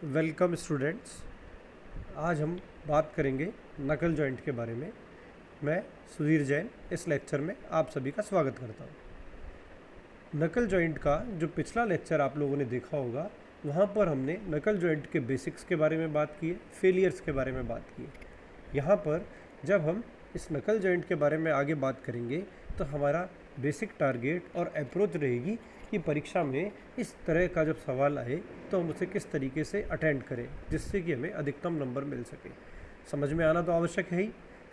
Welcome students. आज हम बात करेंगे नकल जॉइंट के बारे में। मैं सुधीर जैन इस लेक्चर में आप सभी का स्वागत करता हूँ। नकल जॉइंट का जो पिछला लेक्चर आप लोगों ने देखा होगा, वहाँ पर हमने नकल जॉइंट के बेसिक्स के बारे में बात की है, फेलियर्स के बारे में बात की है। यहाँ पर जब हम इस नकल जॉइंट के बारे में आगे बात करेंगे तो हमारा बेसिक टारगेट और अप्रोच रहेगी कि परीक्षा में इस तरह का जब सवाल आए तो हम उसे किस तरीके से अटेंड करें जिससे कि हमें अधिकतम नंबर मिल सके। समझ में आना तो आवश्यक है ही,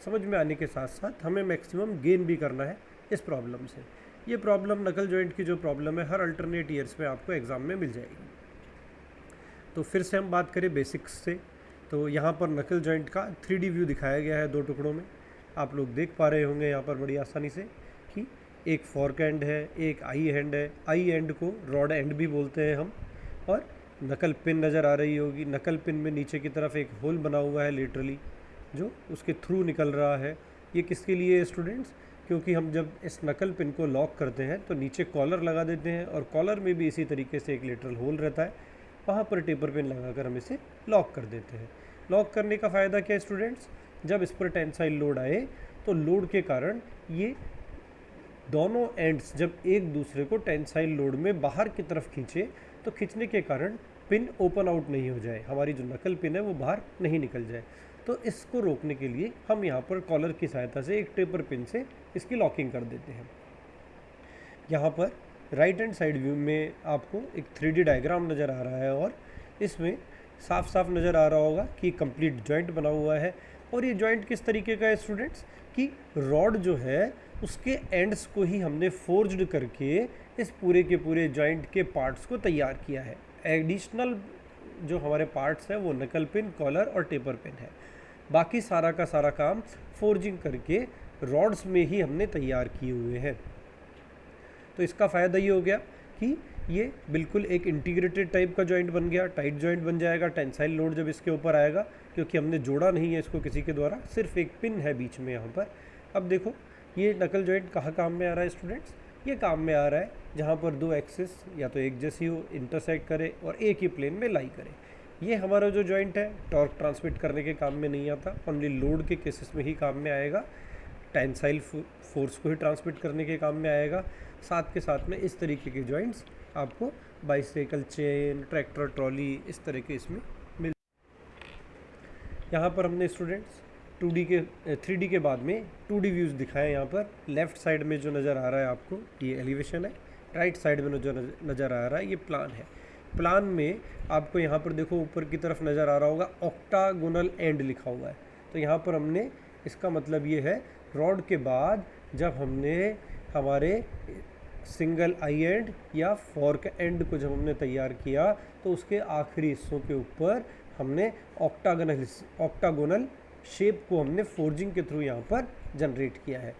समझ में आने के साथ साथ हमें मैक्सिमम गेन भी करना है इस प्रॉब्लम से। ये प्रॉब्लम नकल जॉइंट की जो प्रॉब्लम है हर अल्टरनेट ईयर्स में आपको एग्ज़ाम में मिल जाएगी। तो फिर से हम बात करें बेसिक्स से, तो यहाँ पर नकल जॉइंट का 3D व्यू दिखाया गया है 2 टुकड़ों में। आप लोग देख पा रहे होंगे यहाँ पर बड़ी आसानी से कि एक फॉर्क एंड है, एक आई एंड है। आई एंड को रॉड एंड भी बोलते हैं हम। और नकल पिन नज़र आ रही होगी। नकल पिन में नीचे की तरफ एक होल बना हुआ है लिटरली, जो उसके थ्रू निकल रहा है। ये किसके लिए है स्टूडेंट्स? क्योंकि हम जब इस नकल पिन को लॉक करते हैं तो नीचे कॉलर लगा देते हैं और कॉलर में भी इसी तरीके से एक लिटरल होल रहता है, वहाँ पर टेपर पिन लगाकर हम इसे लॉक कर देते हैं। लॉक करने का फ़ायदा क्या है स्टूडेंट्स? जब इस पर टेंसाइल लोड आए तो लोड के कारण ये दोनों एंड्स जब एक दूसरे को टेंसाइल लोड में बाहर की तरफ खींचे तो खींचने के कारण पिन ओपन आउट नहीं हो जाए, हमारी जो नकल पिन है वो बाहर नहीं निकल जाए। तो इसको रोकने के लिए हम यहाँ पर कॉलर की सहायता से एक टेपर पिन से इसकी लॉकिंग कर देते हैं। यहाँ पर राइट हैंड साइड व्यू में आपको एक 3D डायग्राम नज़र आ रहा है और इसमें साफ साफ नज़र आ रहा होगा कि कंप्लीट जॉइंट बना हुआ है। और ये जॉइंट किस तरीके का है स्टूडेंट्स कि रॉड जो है उसके एंड्स को ही हमने फोर्ज्ड करके इस पूरे के पूरे जॉइंट के पार्ट्स को तैयार किया है। एडिशनल जो हमारे पार्ट्स हैं वो नकल पिन, कॉलर और टेपर पिन है। बाकी सारा का सारा काम फोर्जिंग करके रॉड्स में ही हमने तैयार किए हुए हैं। तो इसका फ़ायदा ये हो गया कि ये बिल्कुल एक इंटीग्रेटेड टाइप का जॉइंट बन गया, टाइट जॉइंट बन जाएगा टेंसाइल लोड जब इसके ऊपर आएगा, क्योंकि हमने जोड़ा नहीं है इसको किसी के द्वारा, सिर्फ एक पिन है बीच में यहाँ पर। अब देखो ये नकल जॉइंट कहाँ काम में आ रहा है स्टूडेंट्स? ये काम में आ रहा है जहाँ पर 2 एक्सिस या तो एक जैसी हो, इंटरसेक्ट करे और एक ही प्लेन में लाई करे। ये हमारा जो जॉइंट है टॉर्क ट्रांसमिट करने के काम में नहीं आता, ओनली लोड के केसेस में ही काम में आएगा। टेंसाइल फोर्स को ही ट्रांसमिट करने के काम में आएगा। साथ के साथ में इस तरीके के जॉइंट्स आपको बाइसाइकिल चेन, ट्रैक्टर ट्रॉली, इस तरह के इसमें मिल। यहाँ पर हमने स्टूडेंट्स 2D के 3D के बाद में 2D व्यूज़ दिखाए। यहाँ पर लेफ़्ट साइड में जो नज़र आ रहा है आपको ये एलिवेशन है, राइट साइड में जो नज़र आ रहा है ये प्लान है। प्लान में आपको यहाँ पर देखो ऊपर की तरफ नज़र आ रहा होगा ऑक्टागोनल एंड लिखा हुआ है। तो यहाँ पर हमने, इसका मतलब ये है रॉड के बाद जब हमने हमारे सिंगल आई एंड या फॉर्क एंड को जब हमने तैयार किया तो उसके आखिरी हिस्सों के ऊपर हमने ऑक्टागोनल शेप को हमने फोर्जिंग के थ्रू यहाँ पर जनरेट किया है।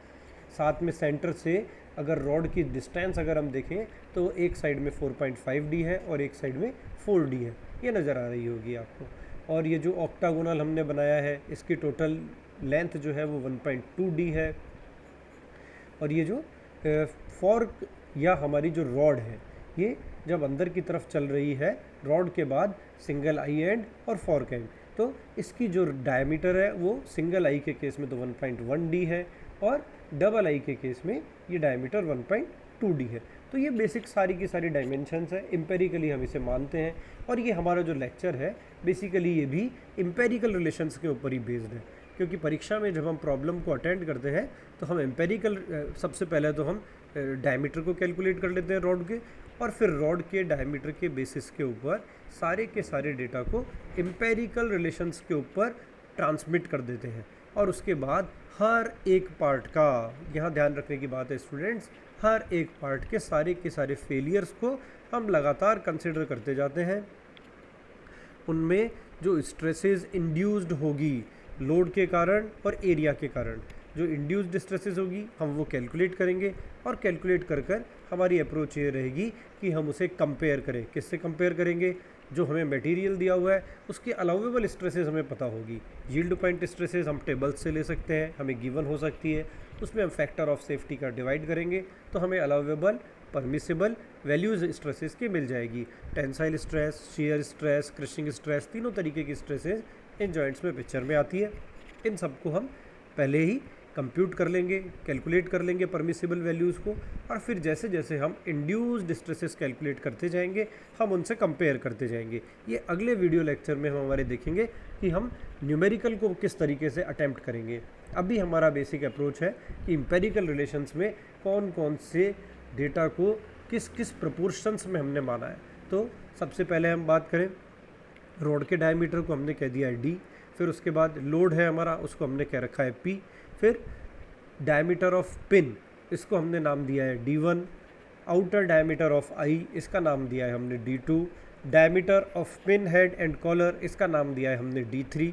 साथ में सेंटर से अगर रॉड की डिस्टेंस अगर हम देखें तो एक साइड में 4.5D है और एक साइड में 4D है, ये नज़र आ रही होगी आपको। और ये जो ऑक्टागोनल हमने बनाया है इसकी टोटल लेंथ जो है वो 1.2D है। और ये जो फॉर्क या हमारी जो रॉड है ये जब अंदर की तरफ चल रही है रॉड के बाद सिंगल आई एंड और फॉर्क एंड, तो इसकी जो डायमीटर है वो सिंगल आई के केस में तो 1.1D है और डबल आई के केस में ये डायमीटर 1.2D है। तो ये बेसिक सारी की सारी डायमेंशंस है, एम्पेरिकली हम इसे मानते हैं। और ये हमारा जो लेक्चर है बेसिकली ये भी एम्पेरिकल रिलेशंस के ऊपर ही बेस्ड है, क्योंकि परीक्षा में जब हम प्रॉब्लम को अटेंड करते हैं तो हम एम्पेरिकल, सबसे पहले तो हम डायमीटर को कैलकुलेट कर लेते हैं रॉड के, और फिर रॉड के डायमीटर के बेसिस के ऊपर सारे के सारे डेटा को एम्पेरिकल रिलेशंस के ऊपर ट्रांसमिट कर देते हैं। और उसके बाद हर एक पार्ट का, यहाँ ध्यान रखने की बात है स्टूडेंट्स, हर एक पार्ट के सारे फेलियर्स को हम लगातार कंसिडर करते जाते हैं। उनमें जो स्ट्रेसेस इंड्यूस्ड होगी लोड के कारण और एरिया के कारण, जो इंड्यूस्ड स्ट्रेसेस होगी हम वो कैलकुलेट करेंगे और कैलकुलेट कर कर हमारी अप्रोच ये रहेगी कि हम उसे कंपेयर करें। किससे कंपेयर करेंगे? जो हमें मटेरियल दिया हुआ है उसके अलाउेबल स्ट्रेसेस हमें पता होगी। यील्ड पॉइंट स्ट्रेसेस हम टेबल्स से ले सकते हैं, हमें गिवन हो सकती है, उसमें हम फैक्टर ऑफ सेफ्टी का डिवाइड करेंगे तो हमें अलाउेबल परमिसिबल वैल्यूज स्ट्रेसेस की मिल जाएगी। Tensile stress, shear stress, crushing stress, तीनों तरीके की स्ट्रेसेस इन जॉइंट्स में पिक्चर में आती है। इन सबको हम पहले ही कंप्यूट कर लेंगे, कैलकुलेट कर लेंगे परमिसिबल वैल्यूज़ को, और फिर जैसे जैसे हम इंड्यूस्ड स्ट्रेसेस कैलकुलेट करते जाएंगे हम उनसे कंपेयर करते जाएंगे। ये अगले वीडियो लेक्चर में हम हमारे देखेंगे कि हम न्यूमेरिकल को किस तरीके से अटेम्प्ट करेंगे। अभी हमारा बेसिक अप्रोच है कि इम्पेरिकल रिलेशंस में कौन कौन से डेटा को किस किस प्रोपोर्शंस में हमने माना है। तो सबसे पहले हम बात करें, रॉड के डायमीटर को हमने कह दिया है डी, फिर उसके बाद लोड है हमारा, उसको हमने कह रखा है पी, फिर डायमीटर ऑफ पिन, इसको हमने नाम दिया है D1, आउटर डायमीटर ऑफ आई, इसका नाम दिया है हमने D2, diameter of pin head and collar, इसका नाम दिया है हमने D3,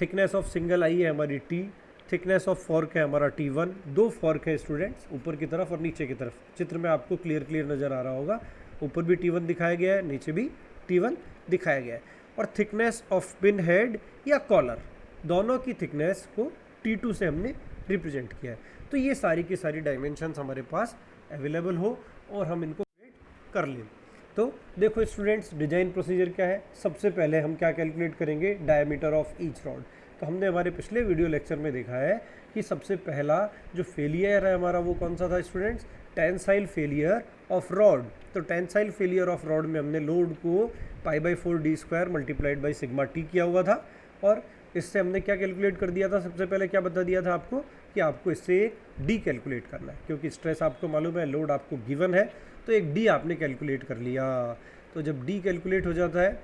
थिकनेस ऑफ सिंगल आई है हमारी T, थिकनेस ऑफ फॉर्क है हमारा T1। दो फॉर्क है स्टूडेंट्स, ऊपर की तरफ और नीचे की तरफ। चित्र में आपको क्लियर नज़र आ रहा होगा, ऊपर भी T1 दिखाया गया है, नीचे भी T1 दिखाया गया है। और थिकनेस ऑफ पिन हेड या कॉलर, दोनों की थिकनेस को T2 से हमने रिप्रेजेंट किया है। तो ये सारी की सारी डायमेंशंस हमारे पास अवेलेबल हो और हम इनको कर लें। तो देखो स्टूडेंट्स, डिजाइन प्रोसीजर क्या है। सबसे पहले हम क्या कैलकुलेट करेंगे, डायमीटर ऑफ ईच रॉड। तो हमने हमारे पिछले वीडियो लेक्चर में देखा है कि सबसे पहला जो फेलियर है हमारा वो कौन सा था students, tensile failure of rod. तो टेंसाइल फेलियर ऑफ रॉड में हमने लोड को π/4d² multiplied by sigma T किया हुआ था, और इससे हमने क्या कैलकुलेट कर दिया था, सबसे पहले क्या बता दिया था आपको कि आपको इससे एक डी कैलकुलेट करना है, क्योंकि स्ट्रेस आपको मालूम है, लोड आपको गिवन है, तो एक डी आपने कैलकुलेट कर लिया। तो जब डी कैलकुलेट हो जाता है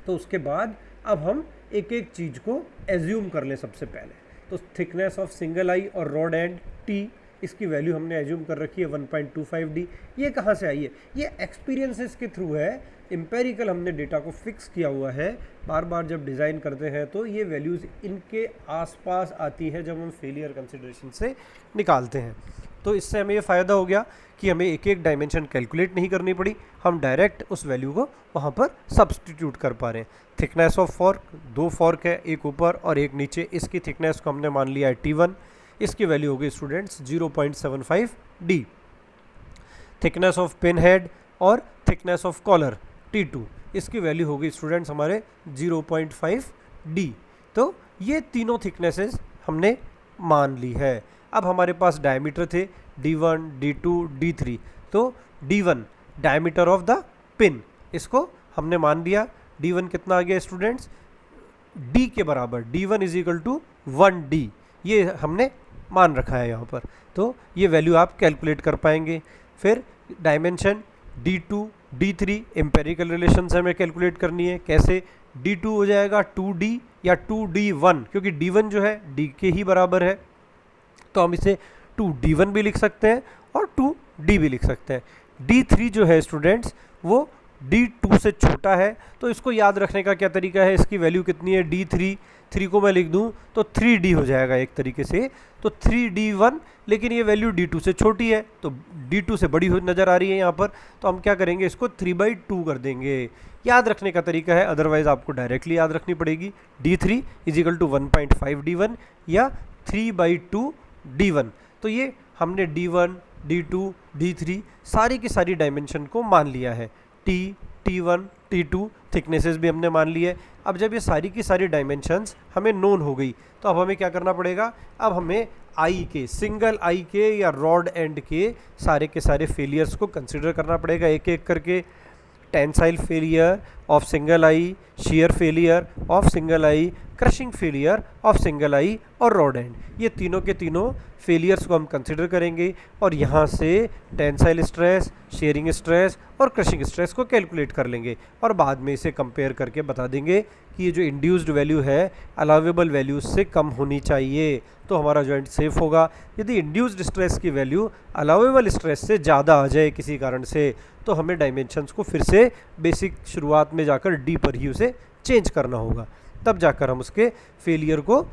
तो उसके बाद अब हम एक एक चीज़ को एज्यूम कर लें। सबसे पहले तो थिकनेस ऑफ सिंगल आई और रॉड एंड टी, इसकी वैल्यू हमने एज्यूम कर रखी है 1.25D। ये कहाँ से आई है, ये एक्सपीरियंसेस के थ्रू है, एम्पेरिकल हमने डेटा को फिक्स किया हुआ है। बार बार जब डिज़ाइन करते हैं तो ये वैल्यूज़ इनके आसपास आती है जब हम फेलियर कंसिडरेशन से निकालते हैं। तो इससे हमें ये फ़ायदा हो गया कि हमें एक एक डायमेंशन कैलकुलेट नहीं करनी पड़ी, हम डायरेक्ट उस वैल्यू को वहाँ पर सब्सटीट्यूट कर पा रहे हैं। थिकनेस ऑफ फॉर्क, दो फॉर्क है, एक ऊपर और एक नीचे, इसकी थिकनेस को हमने मान लिया है T1, इसकी वैल्यू होगी students 0.75D। Thickness of pin head और थिकनेस ऑफ कॉलर T2, इसकी वैल्यू होगी स्टूडेंट्स हमारे 0.5D। तो ये तीनों थिकनेसेस हमने मान ली है। अब हमारे पास डायमीटर थे D1, D2, D3। तो D1 diameter of the pin, इसको हमने मान दिया। D1 कितना आ गया स्टूडेंट्स, D के बराबर, D1 = 1D, ये हमने मान रखा है यहाँ पर। तो ये वैल्यू आप कैलकुलेट कर पाएंगे। फिर dimension D2, D3 empirical relation से हमें कैलकुलेट करनी है। कैसे, D2 हो जाएगा 2D या 2D1, क्योंकि D1 जो है D के ही बराबर है, तो हम इसे 2D1 भी लिख सकते हैं और 2D भी लिख सकते हैं। D3 जो है स्टूडेंट्स वो D2 से छोटा है, तो इसको याद रखने का क्या तरीका है, इसकी वैल्यू कितनी है D3 को मैं लिख दूं तो 3D हो जाएगा एक तरीके से, तो 3D1, लेकिन ये वैल्यू D2 से छोटी है तो D2 से बड़ी हो नज़र आ रही है यहाँ पर, तो हम क्या करेंगे, इसको 3/2 कर देंगे। याद रखने का तरीका है, अदरवाइज़ आपको डायरेक्टली याद रखनी पड़ेगी। D3 = 1.5D1 या 3/2D1। तो ये हमने D1, D2, D3 सारी की सारी डायमेंशन को मान लिया है। T1, T2 थिकनेसेस भी हमने मान ली है। अब जब ये सारी की सारी डायमेंशंस हमें नोन हो गई तो अब हमें क्या करना पड़ेगा, अब हमें आई के, सिंगल आई के या रॉड एंड के सारे फेलियर्स को कंसिडर करना पड़ेगा एक एक करके। Tensile failure of single eye, shear failure of single eye, crushing failure of single eye और रॉड एंड, ये तीनों के तीनों फेलियर्स को हम कंसिडर करेंगे और यहाँ से टेंसाइल स्ट्रेस, शेयरिंग स्ट्रेस और क्रशिंग स्ट्रेस को कैलकुलेट कर लेंगे और बाद में इसे कंपेयर करके बता देंगे कि ये जो इंड्यूस्ड वैल्यू है अलाउेबल वैल्यूज से कम होनी चाहिए, तो हमारा जॉइंट सेफ होगा। यदि इंड्यूस्ड स्ट्रेस की वैल्यू अलाउेबल स्ट्रेस से ज़्यादा आ जाए किसी कारण से, तो हमें डायमेंशंस को फिर से बेसिक शुरुआत में जाकर डी पर ही उसे चेंज करना होगा, तब जाकर हम उसके फेलियर को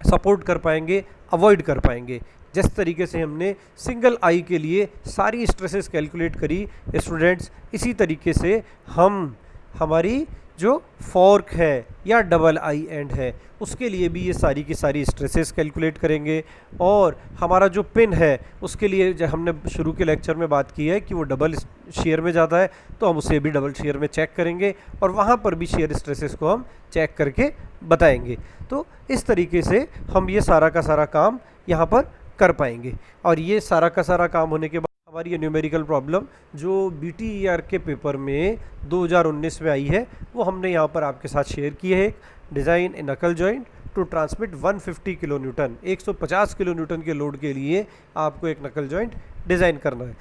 सपोर्ट कर पाएंगे, अवॉइड कर पाएंगे। जिस तरीके से हमने सिंगल आई के लिए सारी स्ट्रेसेस कैलकुलेट करी स्टूडेंट्स, इसी तरीके से हम हमारी जो फॉर्क है या डबल आई एंड है उसके लिए भी ये सारी की सारी स्ट्रेसेस कैलकुलेट करेंगे। और हमारा जो पिन है उसके लिए जो हमने शुरू के लेक्चर में बात की है कि वो डबल शेयर में जाता है, तो हम उसे भी डबल शेयर में चेक करेंगे और वहाँ पर भी शेयर स्ट्रेसेस को हम चेक करके बताएंगे। तो इस तरीके से हम ये सारा का सारा काम यहाँ पर कर पाएंगे। और ये सारा का सारा काम होने के बाद हमारी ये न्यूमेरिकल प्रॉब्लम जो BTER के पेपर में 2019 में आई है वो हमने यहाँ पर आपके साथ शेयर की है। Design a knuckle joint to transmit 150 kilo newton, 150 kilo newton के लोड के लिए आपको एक नकल जॉइंट डिज़ाइन करना है।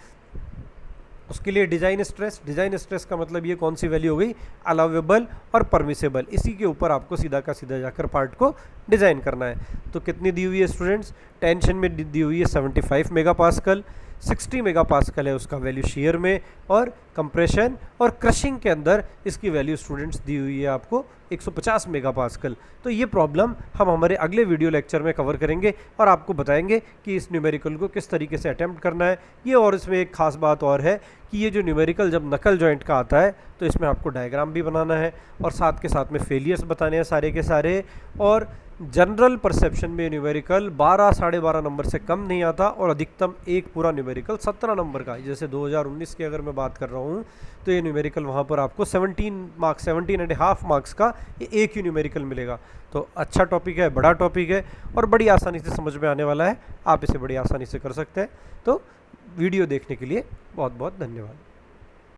उसके लिए डिज़ाइन स्ट्रेस का मतलब ये कौन सी वैल्यू हो गई, अलाउेबल और परमिसेबल, इसी के ऊपर आपको सीधा का सीधा जाकर पार्ट को डिज़ाइन करना है। तो कितनी दी हुई है स्टूडेंट्स, टेंशन में दी हुई है 75 मेगापास्कल, 60 मेगापास्कल है उसका वैल्यू शेयर में, और कंप्रेशन और क्रशिंग के अंदर इसकी वैल्यू स्टूडेंट्स दी हुई है आपको 150 मेगापास्कल। तो ये प्रॉब्लम हम हमारे अगले वीडियो लेक्चर में कवर करेंगे और आपको बताएंगे कि इस न्यूमेरिकल को किस तरीके से अटेम्प्ट करना है ये। और इसमें एक खास बात और है कि ये जो न्यूमेरिकल जब नकल जॉइंट का आता है तो इसमें आपको डायग्राम भी बनाना है और साथ के साथ में फेलियर्स बताने हैं सारे के सारे। और जनरल परसेप्शन में न्यूमेरिकल 12 साढ़े 12 नंबर से कम नहीं आता और अधिकतम एक पूरा न्यूमेरिकल 17 नंबर का, जैसे 2019 की अगर मैं बात कर रहा हूँ तो ये न्यूमेरिकल वहाँ पर आपको 17.5 मार्क्स का ये एक ही न्यूमेरिकल मिलेगा। तो अच्छा टॉपिक है, बड़ा टॉपिक है और बड़ी आसानी से समझ में आने वाला है, आप इसे बड़ी आसानी से कर सकते हैं। तो वीडियो देखने के लिए बहुत बहुत धन्यवाद।